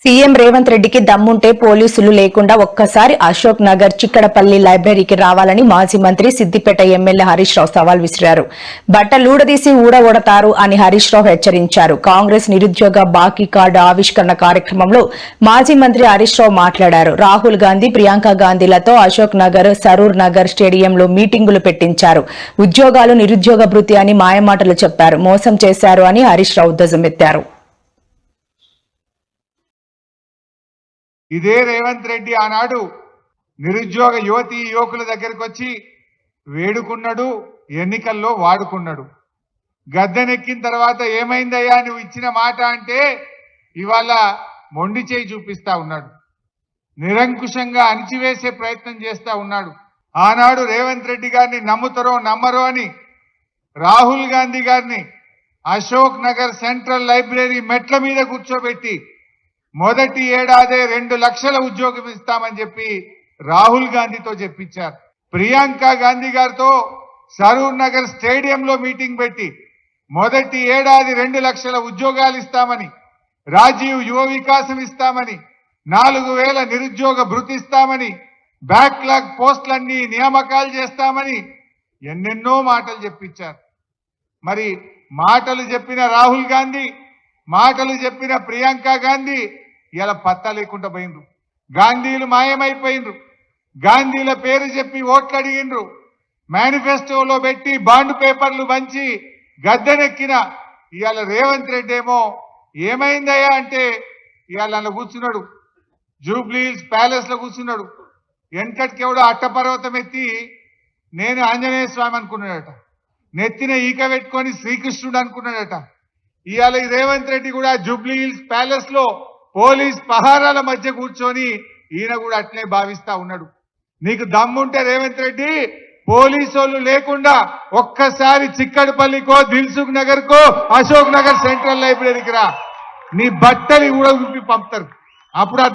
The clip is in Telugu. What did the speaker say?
సీఎం రేవంత్ రెడ్డికి దమ్ముంటే పోలీసులు లేకుండా ఒక్కసారి అశోక్ నగర్ చిక్కడపల్లి లైబ్రరీకి రావాలని మాజీ మంత్రి సిద్దిపేట ఎమ్మెల్యే హరీష్ రావు సవాల్ విసిరారు. బట్టలూడదీసి ఊడగొడతారు అని హరీష్ రావు హెచ్చరించారు. కాంగ్రెస్ నిరుద్యోగ బాకీ కార్డు ఆవిష్కరణ కార్యక్రమంలో మాజీ మంత్రి హరీష్ రావు మాట్లాడారు. రాహుల్ గాంధీ, ప్రియాంక గాంధీలతో అశోక్ నగర్, సరూర్ నగర్ స్టేడియంలో మీటింగులు పెట్టించారు. ఉద్యోగాలు, నిరుద్యోగ భృతి అని మాయమాటలు చెప్పారు. మోసం చేశారు అని హరీష్ రావు ధ్వజమెత్తారు. ఇదే రేవంత్ రెడ్డి ఆనాడు నిరుద్యోగ యువతి యువకుల దగ్గరికి వచ్చి వేడుకున్నాడు, ఎన్నికల్లో వాడుకున్నాడు. గద్దెనెక్కిన తర్వాత ఏమైందయ్యా నువ్వు ఇచ్చిన మాట అంటే ఇవాళ మొండి చేయి చూపిస్తా ఉన్నాడు. నిరంకుశంగా అణిచివేసే ప్రయత్నం చేస్తా ఉన్నాడు. ఆనాడు రేవంత్ రెడ్డి గారిని నమ్ముతారో నమ్మరో అని రాహుల్ గాంధీ గారిని అశోక్ నగర్ సెంట్రల్ లైబ్రరీ మెట్ల మీద కూర్చోబెట్టి మొదటి ఏడాదే 2 లక్షల ఉద్యోగం ఇస్తామని చెప్పి రాహుల్ గాంధీతో చెప్పించారు. ప్రియాంక గాంధీ గారితో సరూర్ నగర్ స్టేడియంలో మీటింగ్ పెట్టి మొదటి ఏడాది 2 లక్షల ఉద్యోగాలు ఇస్తామని, రాజీవ్ యువ వికాసం ఇస్తామని, 4000 నిరుద్యోగ భృతి ఇస్తామని, బ్యాక్లాగ్ పోస్టులన్నీ నియామకాలు చేస్తామని ఎన్నెన్నో మాటలు చెప్పించారు. మరి మాటలు చెప్పిన రాహుల్ గాంధీ, మాటలు చెప్పిన ప్రియాంక గాంధీ ఇలా పత్తా లేకుండా పోయినరు. గాంధీలు మాయమైపోయినరు. గాంధీల పేరు చెప్పి ఓట్లు అడిగినరు. మేనిఫెస్టోలో పెట్టి బాండ్ పేపర్లు పంచి గద్దెనెక్కిన ఇవాళ రేవంత్ రెడ్డి ఏమో ఏమైందయ్యా అంటే ఇవాళ అలా కూర్చున్నాడు, జూబ్లీ హిల్స్ ప్యాలెస్ లో కూర్చున్నాడు. వెనకటికి ఎవడో అట్టపర్వతం ఎత్తి నేను ఆంజనేయ స్వామి అనుకున్నాడట, నెత్తిన ఈక పెట్టుకొని శ్రీకృష్ణుడు అనుకున్నాడట. ఇవాళ రేవంత్ రెడ్డి కూడా జూబ్లీ హిల్స్ ప్యాలెస్ లో పోలీస్ పహారాల మధ్య కూర్చొని ఈయన కూడా అట్లే భావిస్తా ఉన్నాడు. నీకు దమ్ముంటే రేవంత్ రెడ్డి పోలీసు లేకుండా ఒక్కసారి చిక్కడపల్లికో, దిల్సుఖ్ నగర్ కో, అశోక్ నగర్ సెంట్రల్ లైబ్రరీకి రా, నీ బట్టలు కూడా పంపుతారు. అప్పుడు